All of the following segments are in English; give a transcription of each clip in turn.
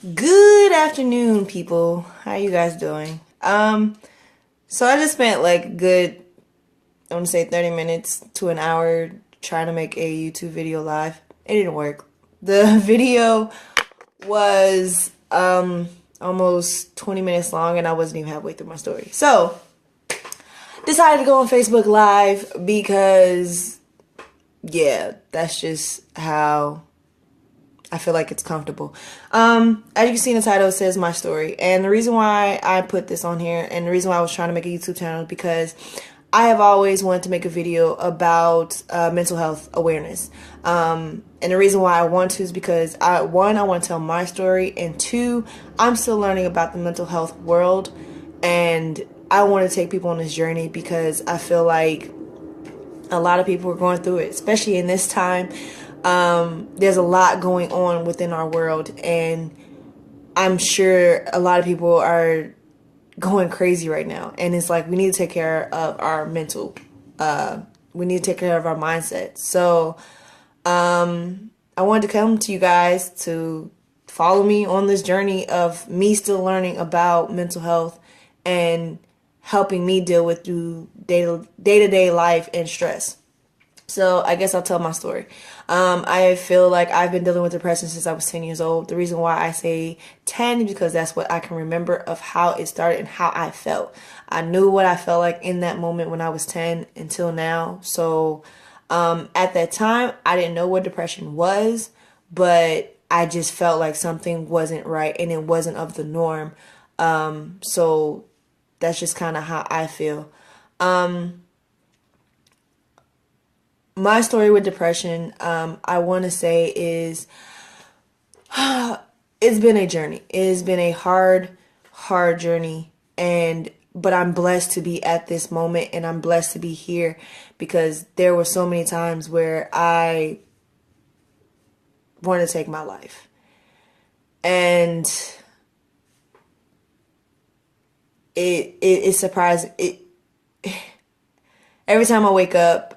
Good afternoon, people. How you guys doing? So I just spent like good, I want to say 30 minutes to an hour trying to make a YouTube video live. It didn't work. The video was almost 20 minutes long and I wasn't even halfway through my story. So, decided to go on Facebook Live because yeah, that's just how I feel like it's comfortable. As you can see in the title, it says my story. And the reason why I put this on here and the reason why I was trying to make a YouTube channel is because I have always wanted to make a video about mental health awareness. And the reason why I want to is because one, I want to tell my story, and two, I'm still learning about the mental health world, and I want to take people on this journey because I feel like a lot of people are going through it, especially in this time. There's a lot going on within our world, and I'm sure a lot of people are going crazy right now. And it's like we need to take care of our mental. We need to take care of our mindset. So I wanted to come to you guys to follow me on this journey of me still learning about mental health and helping me deal with through day-to-day life and stress. So I guess I'll tell my story. I feel like I've been dealing with depression since I was 10 years old. The reason why I say 10 is because that's what I can remember of how it started and how I felt. I knew what I felt like in that moment when I was 10 until now. So at that time, I didn't know what depression was, but I just felt like something wasn't right and it wasn't of the norm. So that's just kind of how I feel. My story with depression, I want to say is, it's been a journey. It has been a hard journey, but I'm blessed to be at this moment, and I'm blessed to be here because there were so many times where I wanted to take my life. And it surprised every time I wake up.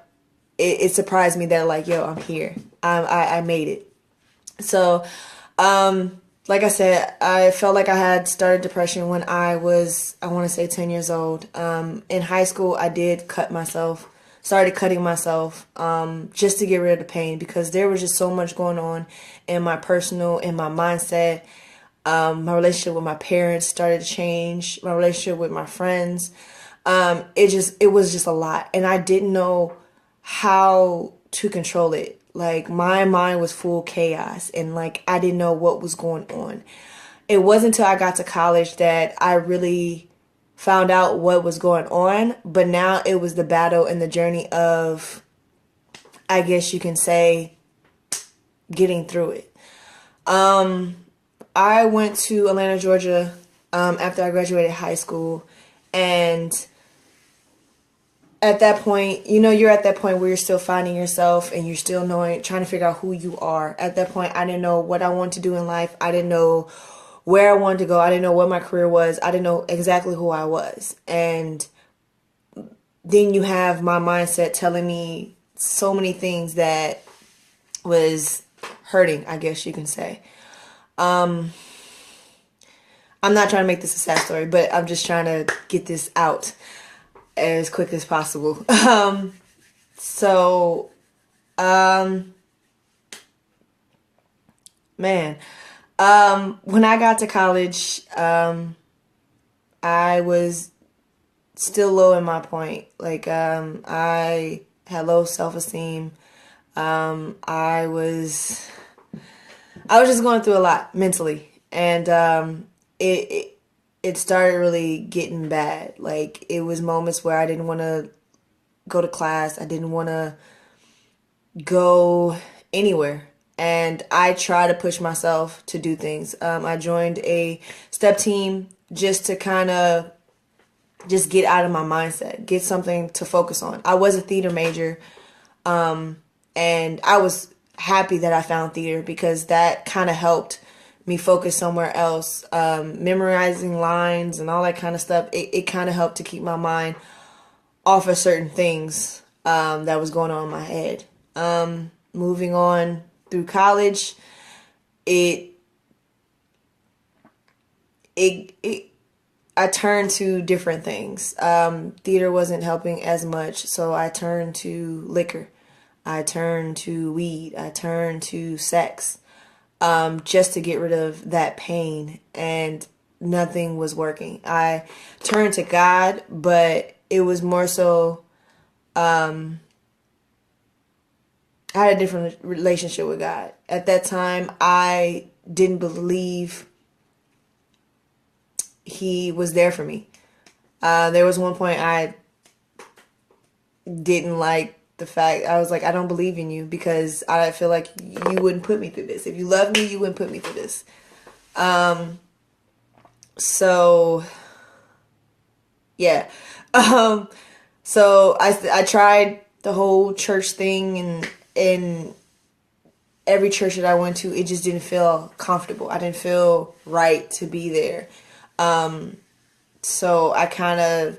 It surprised me that like, yo, I'm here. I made it. So, like I said, I felt like I had started depression when I was, I want to say 10 years old. In high school, I did started cutting myself, just to get rid of the pain because there was just so much going on in my mindset. My relationship with my parents started to change. My relationship with my friends. It was just a lot. And I didn't know how to control it. Like my mind was full chaos and like I didn't know what was going on. It wasn't until I got to college that I really found out what was going on, but now it was the battle and the journey of, I guess you can say, getting through it. I went to Atlanta, Georgia, after I graduated high school, and at that point, you're at that point where you're still finding yourself and you're still trying to figure out who you are. At that point, I didn't know what I wanted to do in life. I didn't know where I wanted to go. I didn't know what my career was. I didn't know exactly who I was. And then you have my mindset telling me so many things that was hurting, I guess you can say. I'm not trying to make this a sad story, but I'm just trying to get this out as quick as possible. So, man, when I got to college, I was still low in my point. Like, I had low self-esteem. I was just going through a lot mentally, and it started really getting bad. Like, it was moments where I didn't want to go to class. I didn't want to go anywhere. And I try to push myself to do things. I joined a step team just to kind of just get out of my mindset, get something to focus on. I was a theater major, and I was happy that I found theater because that kind of helped me focus somewhere else. Memorizing lines and all that kind of stuff, it kind of helped to keep my mind off of certain things that was going on in my head. Moving on through college, it I turned to different things. Theater wasn't helping as much, so I turned to liquor. I turned to weed. I turned to sex, just to get rid of that pain, and nothing was working. I turned to God, but it was more so, I had a different relationship with God. At that time, I didn't believe He was there for me. There was one point I didn't like the fact, I was like, I don't believe in you because I feel like you wouldn't put me through this. If you love me, you wouldn't put me through this. So yeah. So I tried the whole church thing, and in every church that I went to, it just didn't feel comfortable. I didn't feel right to be there. So I kind of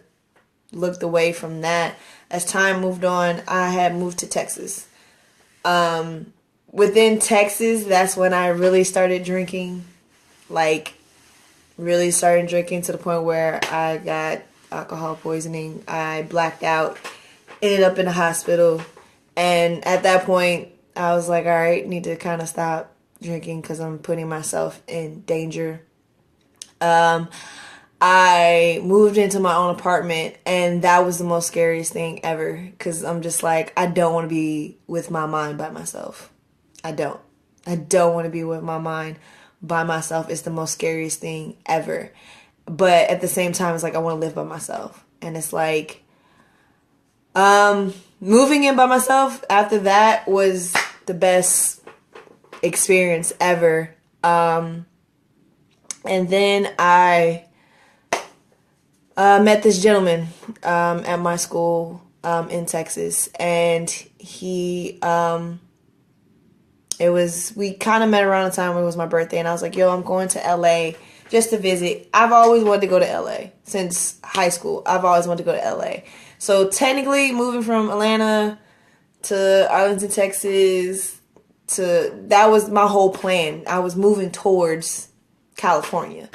looked away from that. As time moved on, I had moved to Texas. Within Texas, that's when I really started drinking. Like, really started drinking to the point where I got alcohol poisoning. I blacked out, ended up in the hospital. And at that point, I was like, all right, need to kind of stop drinking because I'm putting myself in danger. I moved into my own apartment, and that was the most scariest thing ever because I'm just like, I don't want to be with my mind by myself. I don't want to be with my mind by myself. It's the most scariest thing ever. But at the same time, it's like, I want to live by myself. And it's like, moving in by myself after that was the best experience ever. And then I met this gentleman at my school in Texas, and we kind of met around the time it was my birthday, and I was like, yo, I'm going to LA just to visit. I've always wanted to go to LA since high school. I've always wanted to go to LA. So technically, moving from Atlanta to Arlington, Texas, that was my whole plan. I was moving towards California.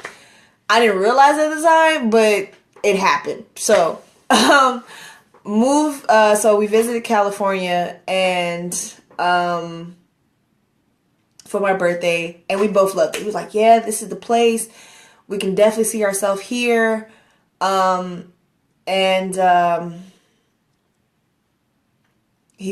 I didn't realize at the time, but it happened. So, so we visited California, and for my birthday, and we both loved it. We was like, yeah, this is the place. We can definitely see ourselves here. He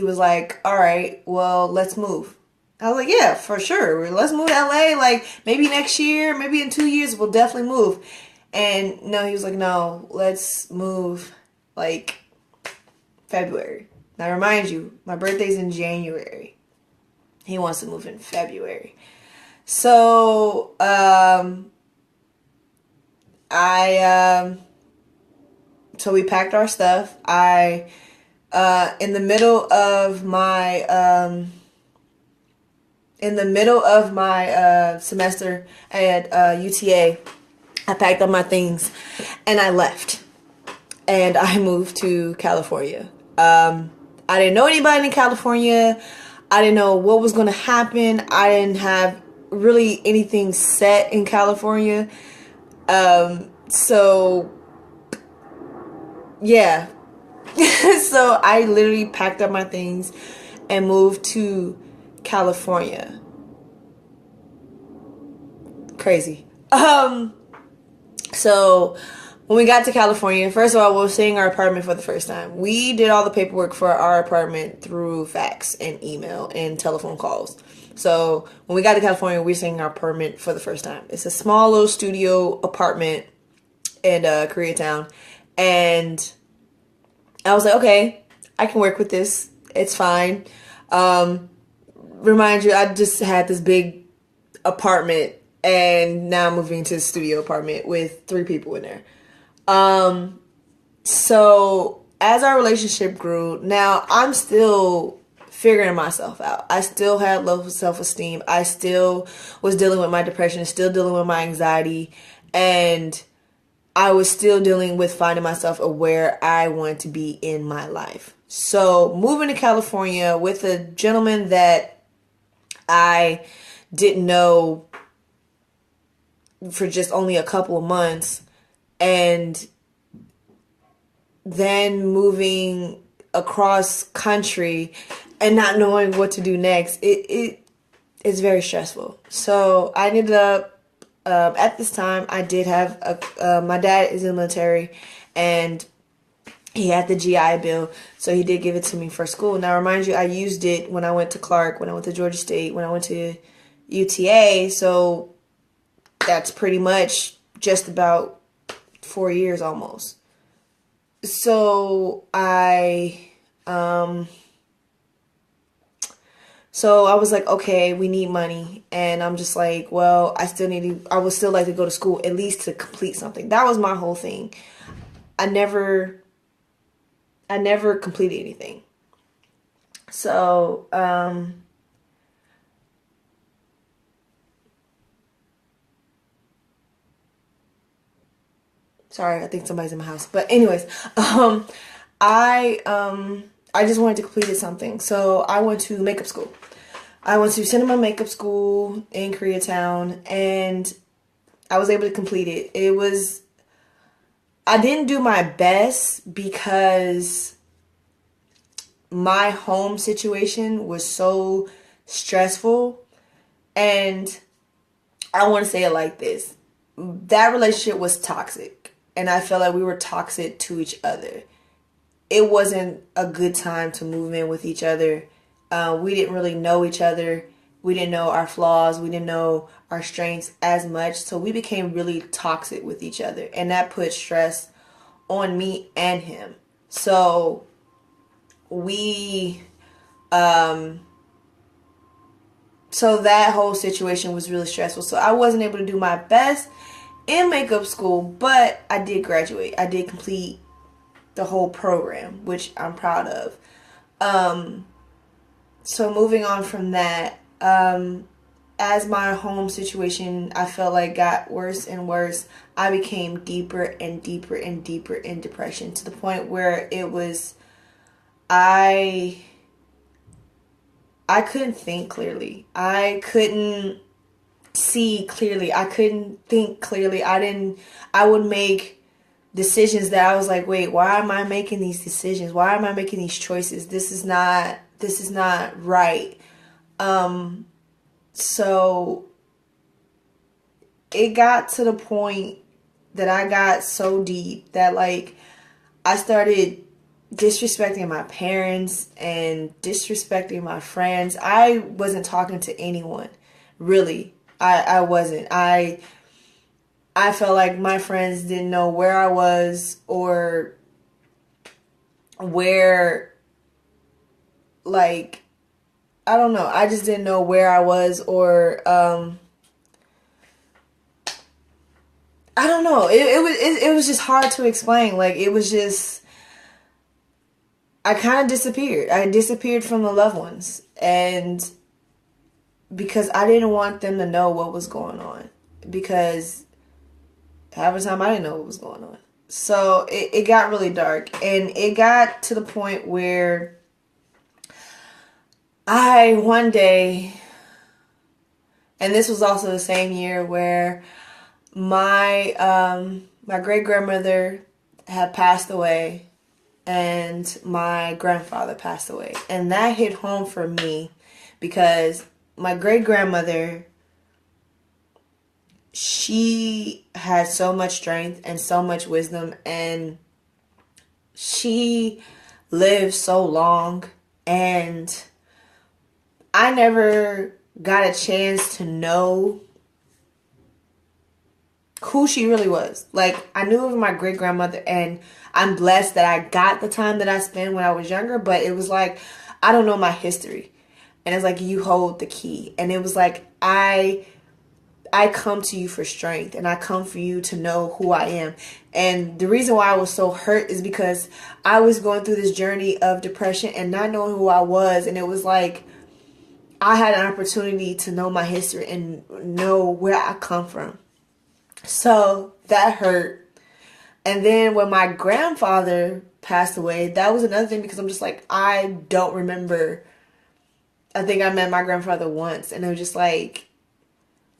was like, all right, well, let's move. I was like, yeah, for sure. Let's move to LA. Like, maybe next year, maybe in 2 years, we'll definitely move. And no, he was like, no, let's move like February. Now, remind you, my birthday's in January. He wants to move in February. So, so we packed our stuff. In the middle of my semester at UTA, I packed up my things and I left, and I moved to California. I didn't know anybody in California. I didn't know what was going to happen. I didn't have really anything set in California. So yeah. So I literally packed up my things and moved to California. Crazy. So when we got to California, first of all, we were seeing our apartment for the first time. We did all the paperwork for our apartment through fax and email and telephone calls. So when we got to California, we were seeing our apartment for the first time. It's a small little studio apartment in Koreatown. And I was like, okay, I can work with this. It's fine. Remind you, I just had this big apartment, and now I'm moving to a studio apartment with 3 people in there. So as our relationship grew, now I'm still figuring myself out. I still had low self-esteem. I still was dealing with my depression, still dealing with my anxiety, and I was still dealing with finding myself of where I want to be in my life. So moving to California with a gentleman that I didn't know for just only a couple of months, and then moving across country and not knowing what to do next, it's very stressful. So I ended up, at this time, I did have my dad is in the military, and he had the GI Bill, so he did give it to me for school. Now, remind you, I used it when I went to Clark, when I went to Georgia State, when I went to UTA, so that's pretty much just about 4 years almost. So I was like, okay, we need money. And I'm just like, well, I would still like to go to school at least to complete something. That was my whole thing. I never completed anything. So, sorry, I think somebody's in my house. But anyways, I I just wanted to complete something. So I went to makeup school. I went to cinema makeup school in Koreatown, and I was able to complete it. I didn't do my best because my home situation was so stressful, and I want to say it like this. That relationship was toxic, and I felt like we were toxic to each other. It wasn't a good time to move in with each other. We didn't really know each other. We didn't know our flaws. We didn't know our strengths as much. So we became really toxic with each other. And that put stress on me and him. So we, so that whole situation was really stressful. So I wasn't able to do my best in makeup school, but I did graduate. I did complete the whole program, which I'm proud of. So moving on from that, as my home situation, I felt like got worse and worse, I became deeper and deeper and deeper in depression, to the point where it was, I couldn't think clearly. I couldn't see clearly. I couldn't think clearly. I would make decisions that I was like, wait, why am I making these decisions? Why am I making these choices? This is not right. So it got to the point that I got so deep that, like, I started disrespecting my parents and disrespecting my friends. I wasn't talking to anyone, really. I wasn't. I felt like my friends didn't know where I was, or where, like, I don't know. I just didn't know where I was, or I don't know. It was just hard to explain. Like, it was just, I kind of disappeared. I disappeared from the loved ones, and because I didn't want them to know what was going on, because half the time I didn't know what was going on. So it got really dark, and it got to the point where one day, and this was also the same year where my my great grandmother had passed away, and my grandfather passed away, and that hit home for me, because my great grandmother, she had so much strength and so much wisdom, and she lived so long, and I never got a chance to know who she really was. Like, I knew of my great grandmother, and I'm blessed that I got the time that I spent when I was younger, but it was like, I don't know my history. And it's like, you hold the key. And it was like, I come to you for strength, and I come for you to know who I am. And the reason why I was so hurt is because I was going through this journey of depression and not knowing who I was. And it was like, I had an opportunity to know my history and know where I come from. So that hurt. And then when my grandfather passed away, that was another thing, because I'm just like, I don't remember. I think I met my grandfather once, and it was just like,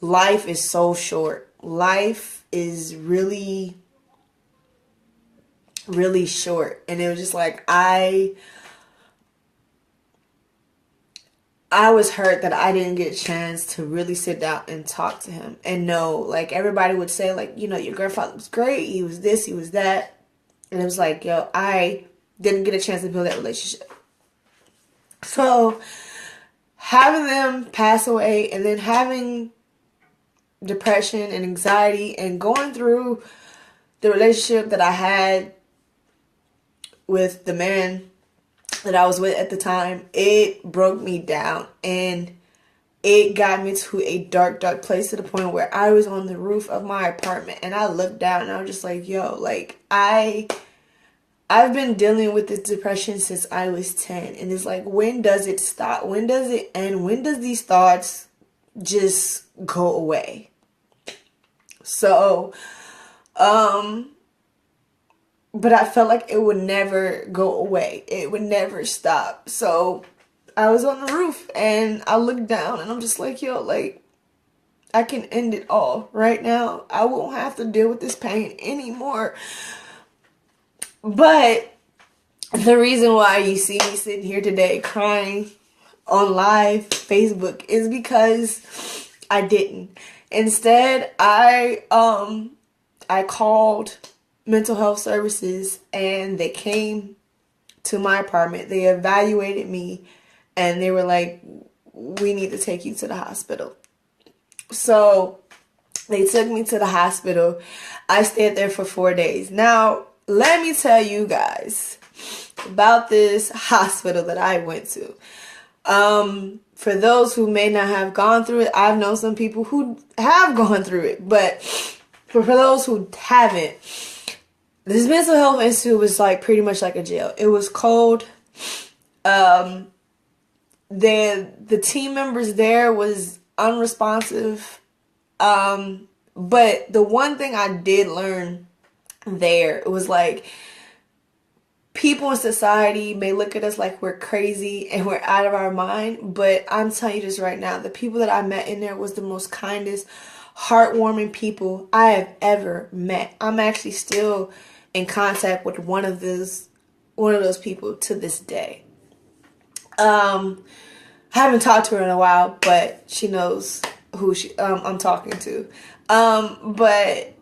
life is so short. life is really, really short. And it was just like, I was hurt that I didn't get a chance to really sit down and talk to him and know, like, everybody would say, like, you know, your grandfather was great, he was this, he was that. And it was like, yo, I didn't get a chance to build that relationship. So having them pass away and then having depression and anxiety and going through the relationship that I had with the man that I was with at the time, it broke me down and it got me to a dark, dark place, to the point where I was on the roof of my apartment and I looked down and I was just like, yo, like, I've been dealing with this depression since I was 10. And it's like, when does it stop? When does it end? When does these thoughts just go away? So, but I felt like it would never go away. It would never stop. So I was on the roof and I looked down and I'm just like, yo, like, I can end it all right now. I won't have to deal with this pain anymore. But the reason why you see me sitting here today crying on live Facebook is because I didn't. Instead, I called mental health services and they came to my apartment. They evaluated me and they were like, we need to take you to the hospital. So they took me to the hospital. I stayed there for 4 days. Now, let me tell you guys about this hospital that I went to. For those who may not have gone through it, I've known some people who have gone through it. But for those who haven't, this mental health institute was like pretty much like a jail. It was cold. The team members there was unresponsive. But the one thing I did learn there, it was like, people in society may look at us like we're crazy and we're out of our mind, but I'm telling you this right now, the people that I met in there was the most kindest, heartwarming people I have ever met. I'm actually still in contact with one of those people to this day. I haven't talked to her in a while, but she knows who I'm talking to. But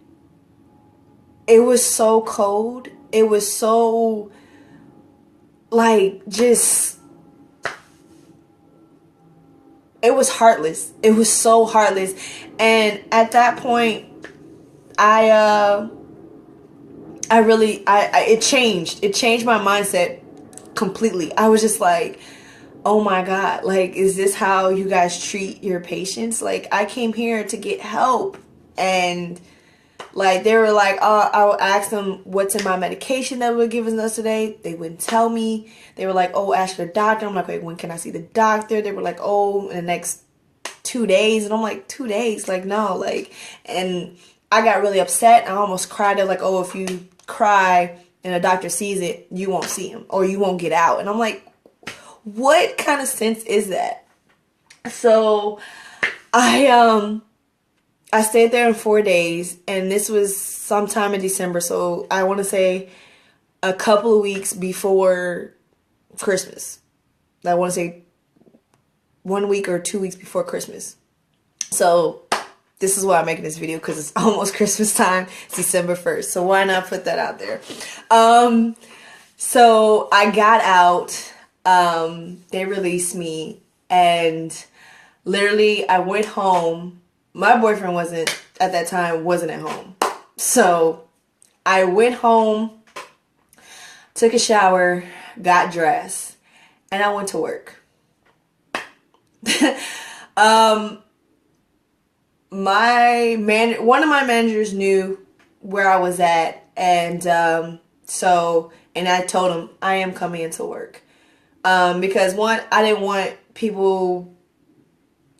it was so cold. It was so, like, just, it was heartless. It was so heartless. And at that point, it changed. It changed my mindset completely. I was just like, oh my God, like, is this how you guys treat your patients? Like, I came here to get help. And like, they were like, oh, I would ask them what's in my medication that we're giving us today. They wouldn't tell me. They were like, oh, ask your doctor. I'm like, wait, when can I see the doctor? They were like, oh, in the next 2 days. And I'm like, 2 days? Like, no, like, and I got really upset. I almost cried. They're like, oh, if you cry and a doctor sees it, you won't see him or you won't get out. And I'm like, what kind of sense is that? So I stayed there in 4 days, and this was sometime in December. So I want to say a couple of weeks before Christmas. I want to say 1 week or 2 weeks before Christmas. So this is why I'm making this video, because it's almost Christmas time. It's December 1st. So why not put that out there? So I got out. They released me, and literally I went home. My boyfriend wasn't at home. So I went home, took a shower, got dressed, and I went to work. One of my managers knew where I was at, and and I told him I am coming into work. Because one, I didn't want people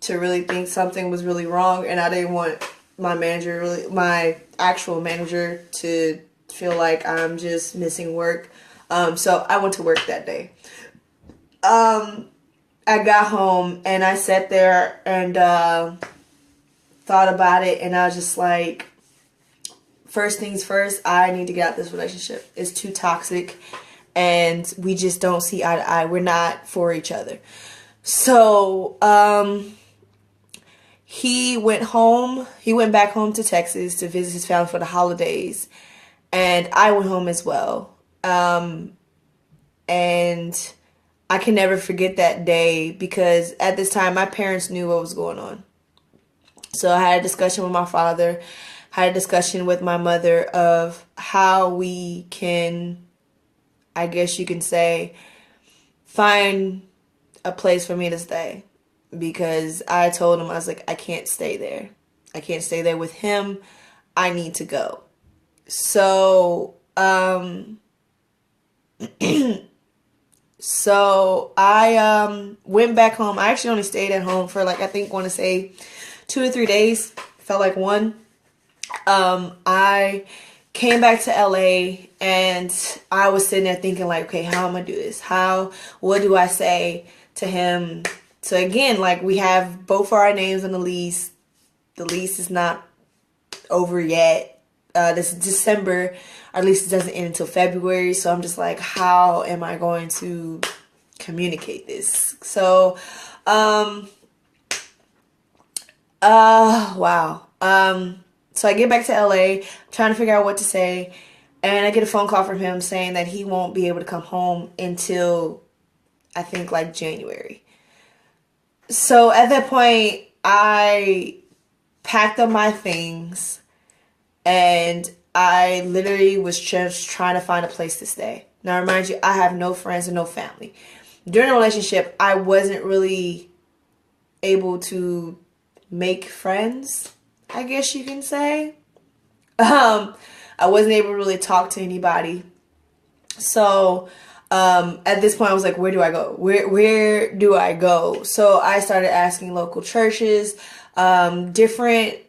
to really think something was really wrong, and I didn't want my actual manager to feel like I'm just missing work. So I went to work that day. I got home and I sat there and thought about it, and I was just like, first things first, I need to get out of this relationship. It's too toxic, and we just don't see eye to eye. We're not for each other. So, he went home. He went back home to Texas to visit his family for the holidays, and I went home as well. And I can never forget that day because at this time my parents knew what was going on. So I had a discussion with my father, had a discussion with my mother of how we can, I guess you can say, find a place for me to stay. Because I told him, I was like, I can't stay there. I can't stay there with him. I need to go. So, so I went back home. I actually only stayed at home for like, I think, want to say 2 or 3 days. Felt like one. I came back to LA and I was sitting there thinking like, okay, how am I gonna do this? What do I say to him? So again, like, we have both our names on the lease. The lease is not over yet. This is December. Our lease doesn't end until February. So I'm just like, how am I going to communicate this? So, wow. So I get back to LA, trying to figure out what to say. And I get a phone call from him saying that he won't be able to come home until, I think, like January. So at that point, I packed up my things and I literally was just trying to find a place to stay. Now, remind you, I have no friends and no family. During the relationship, I wasn't really able to make friends, I guess you can say. I wasn't able to really talk to anybody. So at this point, I was like, where do I go? Where do I go? So I started asking local churches, different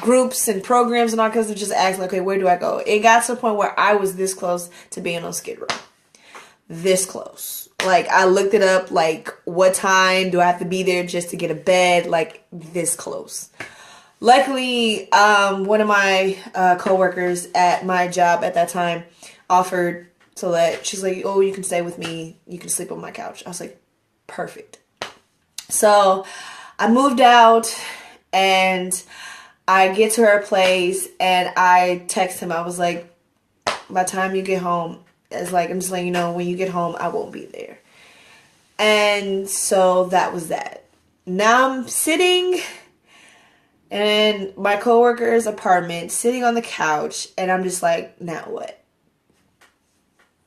groups and programs and all kinds of, just asking, okay, where do I go? It got to the point where I was this close to being on Skid Row. This close. Like, I looked it up, like, what time do I have to be there just to get a bed? Like, this close. Luckily, one of my coworkers at my job at that time offered to she's like, oh, you can stay with me. You can sleep on my couch. I was like, perfect. So I moved out and I get to her place and I text him. I was like, by the time you get home, it's like, I'm just letting you know, when you get home, I won't be there. And so that was that. Now I'm sitting in my coworker's apartment, sitting on the couch, and I'm just like, now what?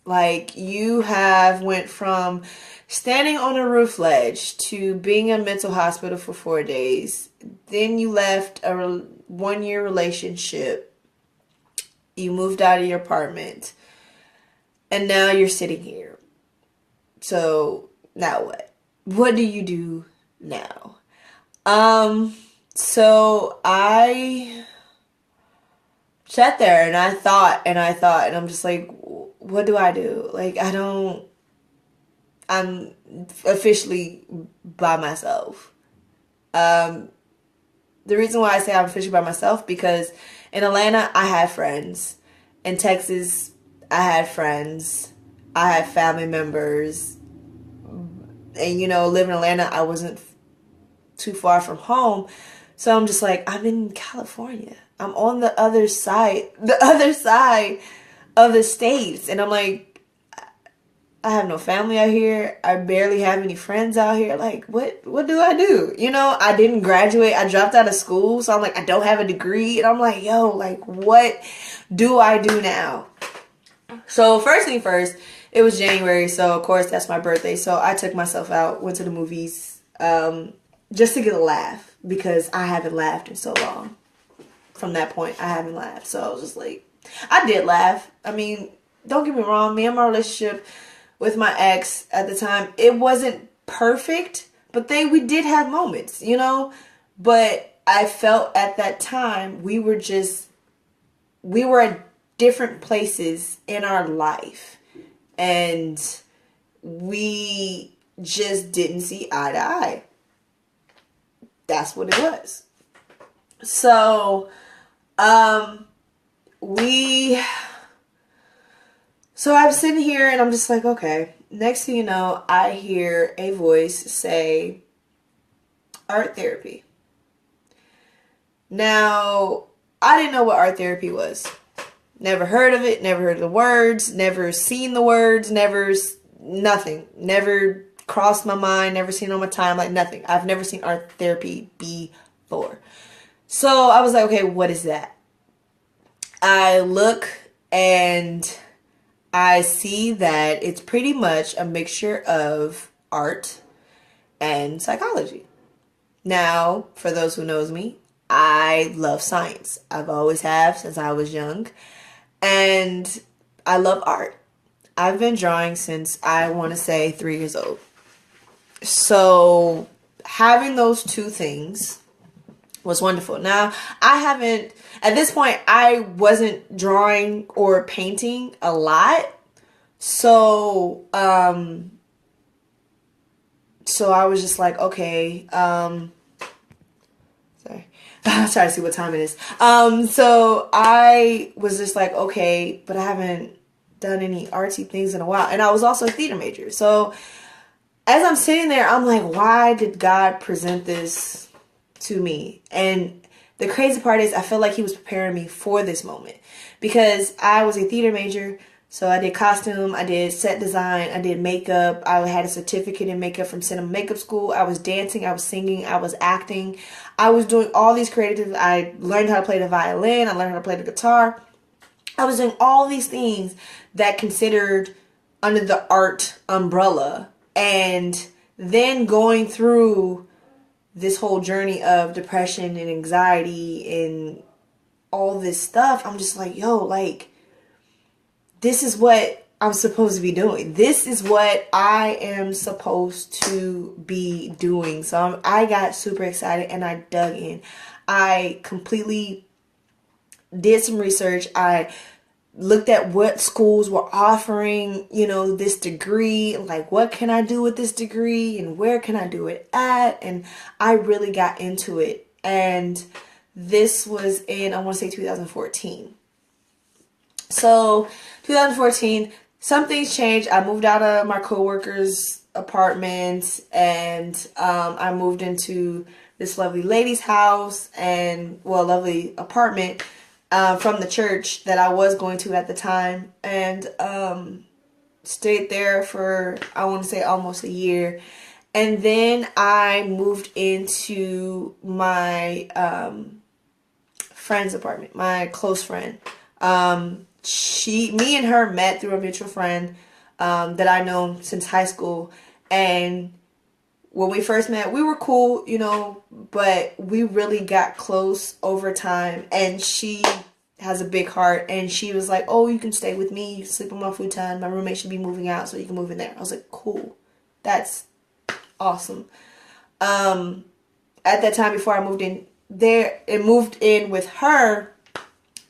Like, you have went from standing on a roof ledge to being in a mental hospital for 4 days. Then you left a 1-year relationship. You moved out of your apartment. And now you're sitting here. So now what? What do you do now? So I sat there and I thought, and I'm just like, what do I do? Like, I'm officially by myself. The reason why I say I'm officially by myself, because in Atlanta, I have friends. In Texas, I had friends. I had family members. And, living in Atlanta, I wasn't too far from home. So I'm just like, I'm in California. I'm on the other side of the states. And I'm like, I have no family out here. I barely have any friends out here. Like, what do I do? I didn't graduate. I dropped out of school. So I'm like, I don't have a degree. And I'm like, yo, like, what do I do now? So first thing first, it was January. So of course that's my birthday. So I took myself out, went to the movies, just to get a laugh, because I haven't laughed in so long. From that point, I haven't laughed. So I was just like, I did laugh. I mean, don't get me wrong. Me and my relationship with my ex at the time, it wasn't perfect, but we did have moments, But I felt at that time we were at different places in our life. And we just didn't see eye to eye. that's what it was. So, um, we, so I'm sitting here and I'm just like, okay. Next thing you know, I hear a voice say, art therapy. Now, I didn't know what art therapy was. Never heard of it, never heard of the words, never seen the words, nothing. Never crossed my mind, never seen it on my time, like nothing. I've never seen art therapy before. So I was like, okay, what is that? I look and I see that it's pretty much a mixture of art and psychology. Now, for those who knows me, I love science. I've always have since I was young. And I love art. I've been drawing since I want to say 3 years old. So having those two things was wonderful. Now, at this point, I wasn't drawing or painting a lot. So, so I was just like, okay, sorry. I'm trying to see what time it is. So I was just like, okay, but I haven't done any artsy things in a while. And I was also a theater major. So as I'm sitting there, I'm like, why did God present this to me? And the crazy part is I feel like he was preparing me for this moment because I was a theater major. So I did costume, I did set design, I did makeup. I had a certificate in makeup from Cinema Makeup School. I was dancing, I was singing, I was acting. I was doing all these creative. I learned how to play the violin. I learned how to play the guitar. I was doing all these things that considered under the art umbrella. And then going through this whole journey of depression and anxiety and all this stuff, I'm just like, yo, like, this is what I'm supposed to be doing. This is what I am supposed to be doing. So I got super excited and I dug in. I completely did some research. I looked at what schools were offering, this degree. Like, what can I do with this degree and where can I do it at? And I really got into it. And this was in, I want to say 2014. So 2014, some things changed. I moved out of my coworker's apartment and I moved into this lovely lady's house and, lovely apartment from the church that I was going to at the time, and stayed there for, I want to say, almost a year. And then I moved into my friend's apartment, my close friend. Me and her met through a mutual friend that I know since high school. And when we first met, we were cool, but we really got close over time. And she has a big heart. And she was like, oh, you can stay with me. You can sleep on my futon. My roommate should be moving out, so you can move in there. I was like, cool. That's awesome. At that time, before I moved in there and moved in with her,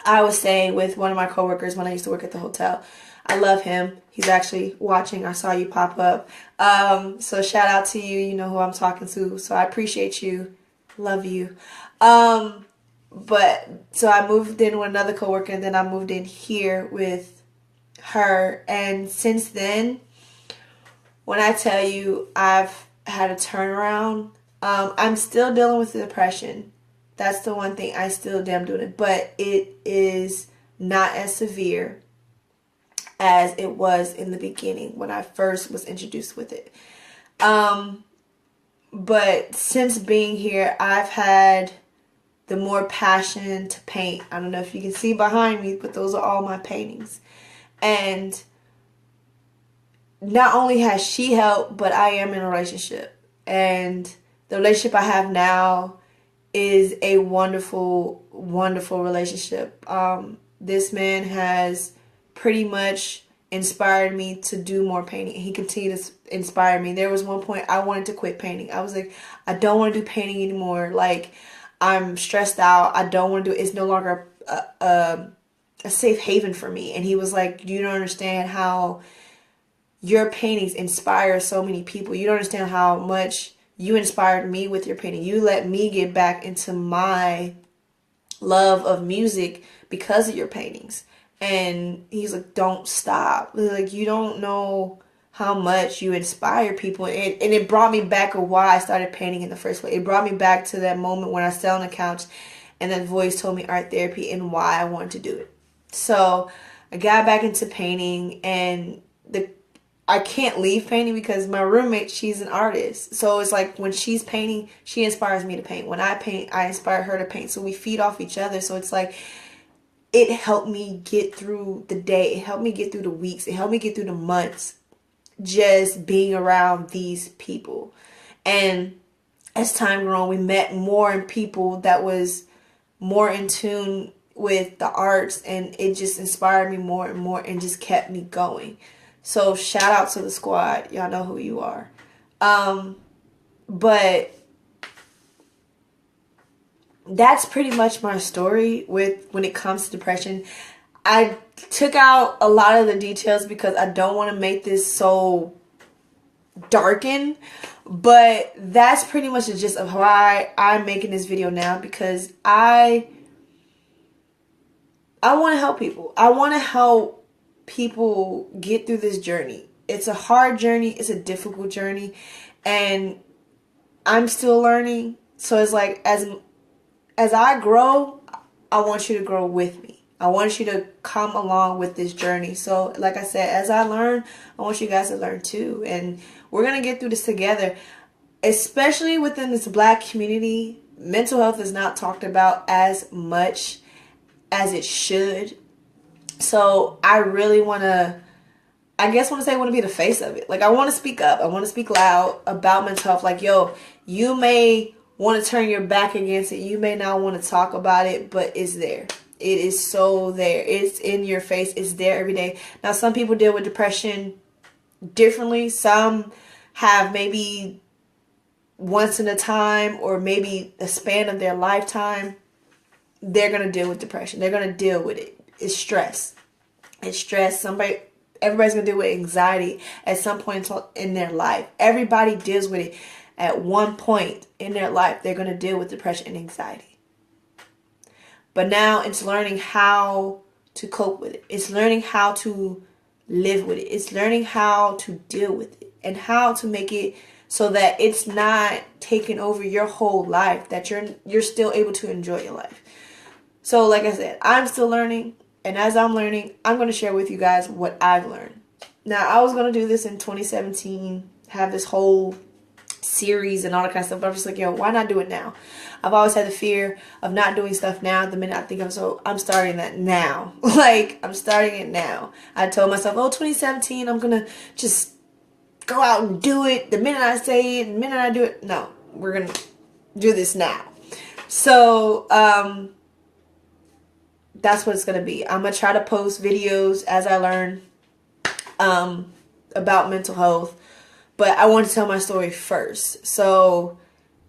I was staying with one of my coworkers when I used to work at the hotel. I love him. He's actually watching. I saw you pop up. So shout out to you. You know who I'm talking to. So I appreciate you. Love you. But so I moved in with another coworker, and then I moved in here with her. And since then, when I tell you I've had a turnaround, I'm still dealing with the depression. That's the one thing I still damn doing it, but it is not as severe as it was in the beginning when I first was introduced with it. But since being here, I've had the more passion to paint. I don't know if you can see behind me, but those are all my paintings. And not only has she helped, but I am in a relationship. And the relationship I have now is a wonderful, wonderful relationship. This man has pretty much inspired me to do more painting. He continued to inspire me. There was one point I wanted to quit painting. I was like, I don't want to do painting anymore. Like, I'm stressed out. I don't want to do it. It's no longer a safe haven for me. And he was like, you don't understand how your paintings inspire so many people. You don't understand how much you inspired me with your painting. You let me get back into my love of music because of your paintings. And he's like, don't stop. Like, you don't know how much you inspire people. And it brought me back of why I started painting in the first place. It brought me back to that moment when I sat on the couch and that voice told me art therapy and why I wanted to do it. So I got back into painting, and I can't leave painting because my roommate, she's an artist. So it's like when she's painting, she inspires me to paint. When I paint, I inspire her to paint. So we feed off each other. So it's like, it helped me get through the day. It helped me get through the weeks. It helped me get through the months just being around these people. And as time grew on, we met more people that was more in tune with the arts, and it just inspired me more and more and just kept me going. So shout out to the squad. Y'all know who you are. But that's pretty much my story with when it comes to depression. I took out a lot of the details because I don't want to make this so darkened. But that's pretty much the gist of why I'm making this video now, because I want to help people. I want to help people get through this journey. It's a hard journey. It's a difficult journey. And I'm still learning. So it's like, as I grow, I want you to grow with me. I want you to come along with this journey. So like I said, as I learn, I want you guys to learn too. And we're going to get through this together. Especially within this Black community, mental health is not talked about as much as it should. So I really want to, I want to be the face of it. Like, I want to speak up. I want to speak loud about mental health. Like, yo, you may want to turn your back against it. You may not want to talk about it, but it's there. It is so there. It's in your face. It's there every day. Now, some people deal with depression differently. Some have maybe once in a time, or maybe a span of their lifetime, they're going to deal with depression. They're going to deal with it. It's stress. It's stress. Everybody's going to deal with anxiety at some point in their life. Everybody deals with it at one point in their life. They're going to deal with depression and anxiety. But now it's learning how to cope with it. It's learning how to live with it. It's learning how to deal with it and how to make it so that it's not taking over your whole life, that you're still able to enjoy your life. So like I said, I'm still learning. And as I'm learning, I'm going to share with you guys what I've learned. Now, I was going to do this in 2017, have this whole series and all that kind of stuff. But I'm just like, yo, why not do it now? I've always had the fear of not doing stuff now. The minute I think I'm starting that now. Like, I'm starting it now. I told myself, 2017, I'm going to just go out and do it. The minute I say it, the minute I do it. No, we're going to do this now. So, that's what it's going to be. I'm going to try to post videos as I learn about mental health. But I want to tell my story first. So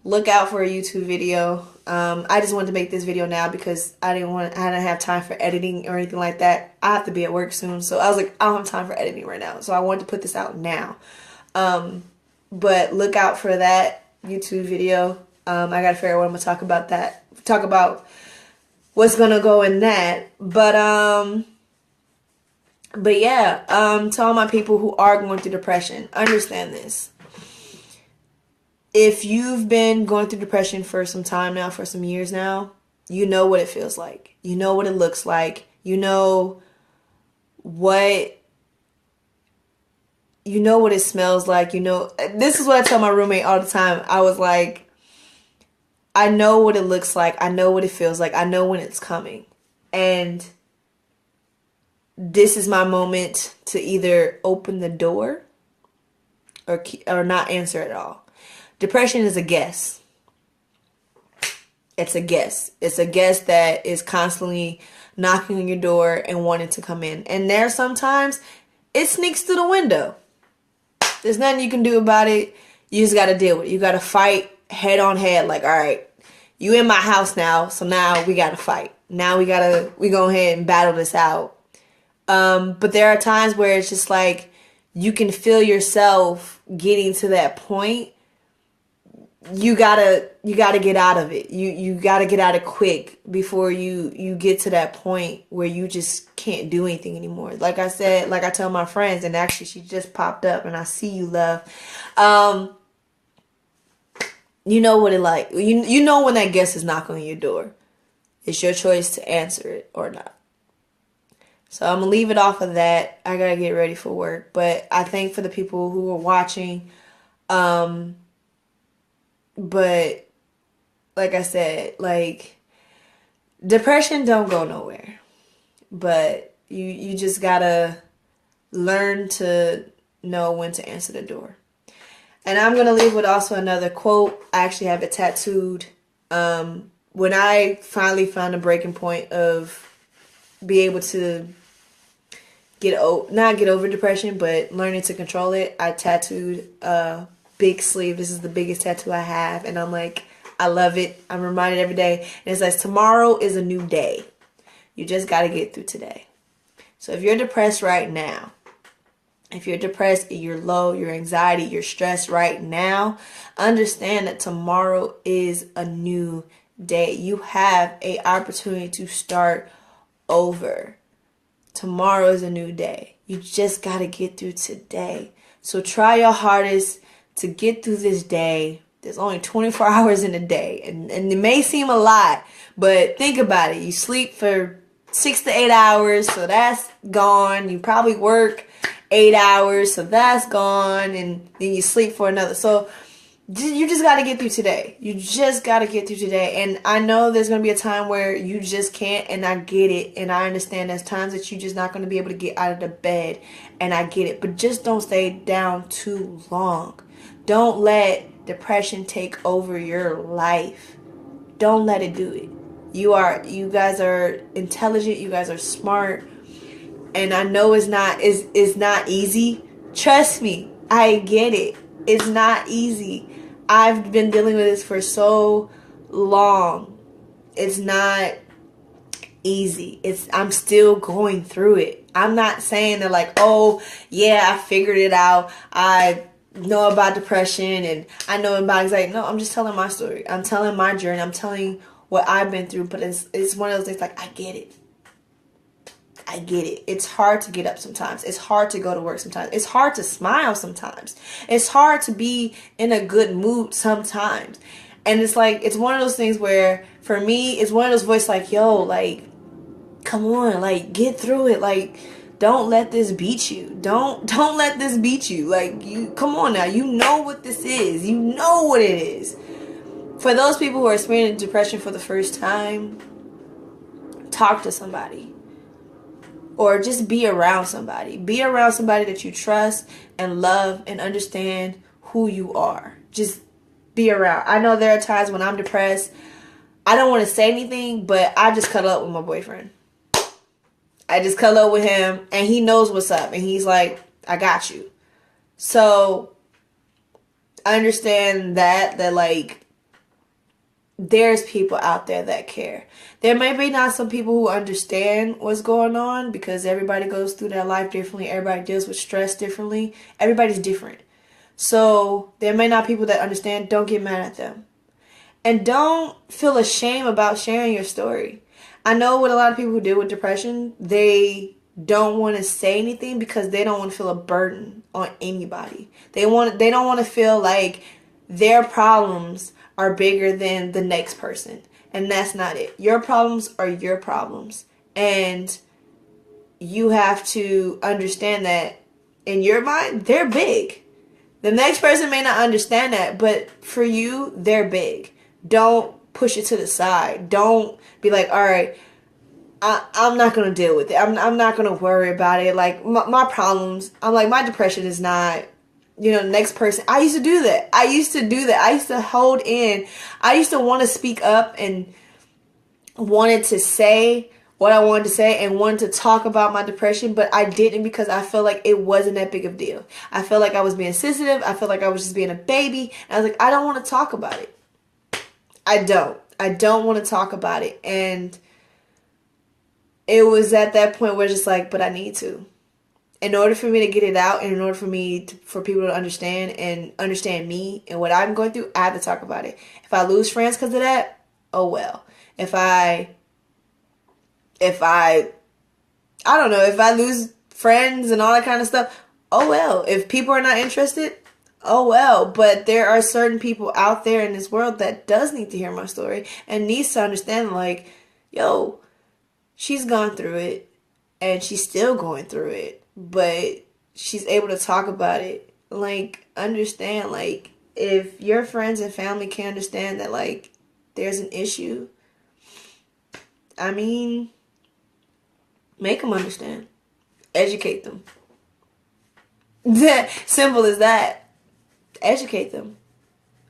look out for a YouTube video. I just wanted to make this video now because I didn't have time for editing or anything like that. I have to be at work soon. So I was like, I don't have time for editing right now. So I wanted to put this out now. But look out for that YouTube video. I got to figure out what I'm going to talk about that. Talk about what's gonna go in that. But yeah, to all my people who are going through depression, understand this. If you've been going through depression for some time now, for some years now, you know what it feels like. You know what it looks like. You know what it smells like. You know, this is what I tell my roommate all the time. I was like, I know what it looks like. I know what it feels like. I know when it's coming. And this is my moment to either open the door or not answer at all. Depression is a guess. It's a guess. It's a guess that is constantly knocking on your door and wanting to come in. And there sometimes it sneaks through the window. There's nothing you can do about it. You just got to deal with it. You got to fight head on head. Like, all right, you in my house now, so now we got to fight. Now we go ahead and battle this out. But there are times where it's just like you can feel yourself getting to that point you gotta get out of it. You gotta get out of quick before you get to that point where you just can't do anything anymore. Like I said, like I tell my friends, and actually she just popped up, and I see you, love. You know what it like. You know when that guest is knocking on your door. It's your choice to answer it or not. So I'm gonna leave it off of that. I gotta get ready for work. But I thank for the people who are watching. But like I said, like depression don't go nowhere. But you just gotta learn to know when to answer the door. And I'm gonna leave with also another quote. I actually have it tattooed. When I finally found a breaking point of be able to not get over depression, but learning to control it, I tattooed a big sleeve. This is the biggest tattoo I have, and I'm like, I love it. I'm reminded every day, and it says tomorrow is a new day. You just got to get through today. So if you're depressed right now, if you're depressed, you're low, your anxiety, you're stressed right now, understand that tomorrow is a new day. You have an opportunity to start over. Tomorrow is a new day. You just got to get through today. So try your hardest to get through this day. There's only 24 hours in a day, and it may seem a lot, but think about it. You sleep for 6 to 8 hours, so that's gone. You probably work 8 hours, so that's gone, and then you sleep for another. So you just got to get through today. You just got to get through today. And I know there's going to be a time where you just can't, and I get it, and I understand there's times that you're just not going to be able to get out of the bed, and I get it. But just don't stay down too long. Don't let depression take over your life. Don't let it do it. You guys are intelligent, you guys are smart, and I know it's not easy. Trust me, I get it. It's not easy. I've been dealing with this for so long. It's not easy. I'm still going through it. I'm not saying that like, oh yeah, I figured it out. I know about depression and I know about anxiety. No, I'm just telling my story. I'm telling my journey. I'm telling what I've been through. But it's one of those things like, I get it. I get it. It's hard to get up sometimes. It's hard to go to work sometimes. It's hard to smile sometimes. It's hard to be in a good mood sometimes. And it's like, it's one of those things where, for me, it's one of those voices like, yo, like, come on, like, get through it. Like, don't let this beat you. Don't let this beat you. Like, you, come on now. You know what this is. You know what it is. For those people who are experiencing depression for the first time, talk to somebody. Or just be around somebody. Be around somebody that you trust and love and understand who you are. Just be around. I know there are times when I'm depressed, I don't want to say anything, but I just cuddle up with my boyfriend. I just cuddle up with him, and he knows what's up. And he's like, I got you. So, I understand that like, there's people out there that care. There may be not some people who understand what's going on, because everybody goes through their life differently. Everybody deals with stress differently. Everybody's different. So there may not be people that understand. Don't get mad at them. And don't feel ashamed about sharing your story. I know with a lot of people who deal with depression, they don't want to say anything because they don't want to feel a burden on anybody. They don't want to feel like their problems are bigger than the next person. And that's not it. Your problems are your problems. And you have to understand that in your mind, they're big. The next person may not understand that, but for you, they're big. Don't push it to the side. Don't be like, all right, I'm not going to deal with it. I'm not going to worry about it. Like, my problems, I'm like, my depression is not, the next person. I used to do that. I used to hold in. I used to want to speak up and wanted to say what I wanted to say and wanted to talk about my depression, but I didn't because I felt like it wasn't that big of a deal. I felt like I was being sensitive. I felt like I was just being a baby. And I was like, I don't want to talk about it. I don't want to talk about it. And it was at that point where it's just like, but I need to. in order for me to get it out, and in order for me for people to understand and understand me and what I'm going through, I have to talk about it. If I lose friends because of that, oh well. If I don't know, if I lose friends and all that kind of stuff, oh well. If people are not interested, oh well. But there are certain people out there in this world that does need to hear my story and needs to understand, like, yo, she's gone through it and she's still going through it, but she's able to talk about it. Like, understand, like, if your friends and family can't understand that, like, there's an issue, I mean, make them understand. Educate them. That simple as that. Educate them.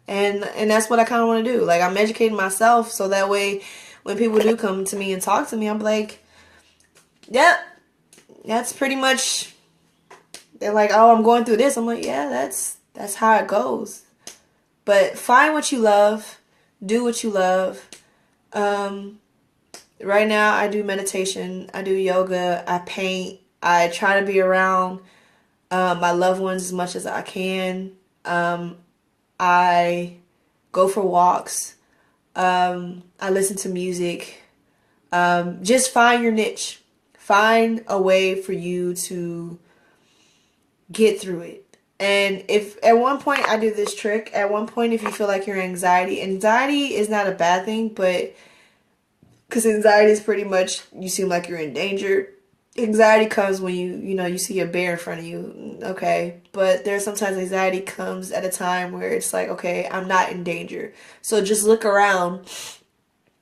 And that's what I kind of want to do. Like, I'm educating myself so that way when people do come to me and talk to me, I'm like, yep, that's pretty much, they're like, oh, I'm going through this. I'm like, yeah, that's how it goes. But find what you love. Do what you love. Right now, I do meditation. I do yoga. I paint. I try to be around my loved ones as much as I can. I go for walks. I listen to music. Just find your niche. Find a way for you to get through it. And if at one point I do this trick, at one point if you feel like your anxiety is not a bad thing, but because anxiety is pretty much, you seem like you're in danger. Anxiety comes when you see a bear in front of you, okay? But there's sometimes anxiety comes at a time where it's like, okay, I'm not in danger. So just look around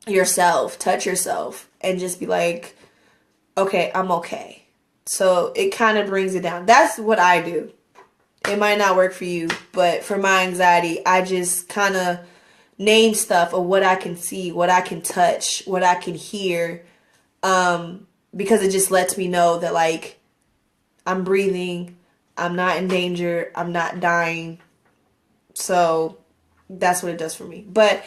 yourself, touch yourself, and just be like, okay, I'm okay. So it kind of brings it down. That's what I do. It might not work for you, but for my anxiety, I just kind of name stuff of what I can see, what I can touch, what I can hear, because it just lets me know that, like, I'm breathing, I'm not in danger, I'm not dying. So that's what it does for me. But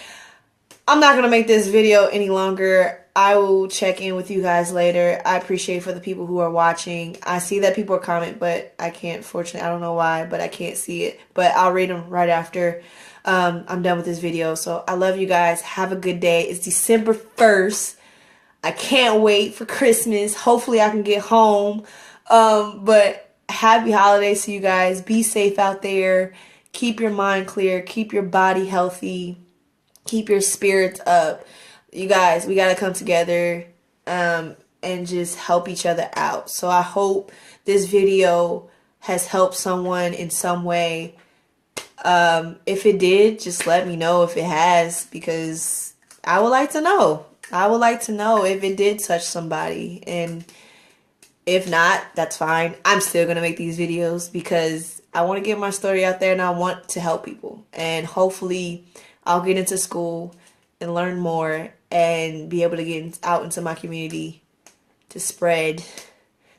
I'm not going to make this video any longer. I will check in with you guys later. I appreciate for the people who are watching. I see that people are commenting, but I can't, fortunately, I don't know why, but I can't see it. But I'll read them right after I'm done with this video. So I love you guys. Have a good day. It's December 1st. I can't wait for Christmas. Hopefully I can get home. But happy holidays to you guys. Be safe out there. Keep your mind clear. Keep your body healthy. Keep your spirits up. You guys, we got to come together and just help each other out. So I hope this video has helped someone in some way. If it did, just let me know if it has, because I would like to know. I would like to know if it did touch somebody. And if not, that's fine. I'm still going to make these videos because I want to get my story out there and I want to help people. And hopefully I'll get into school and learn more and be able to get out into my community to spread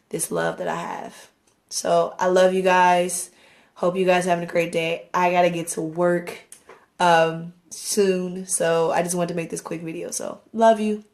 this love that I have. So I love you guys. Hope you guys are having a great day. I got to get to work soon. So I just wanted to make this quick video. So love you.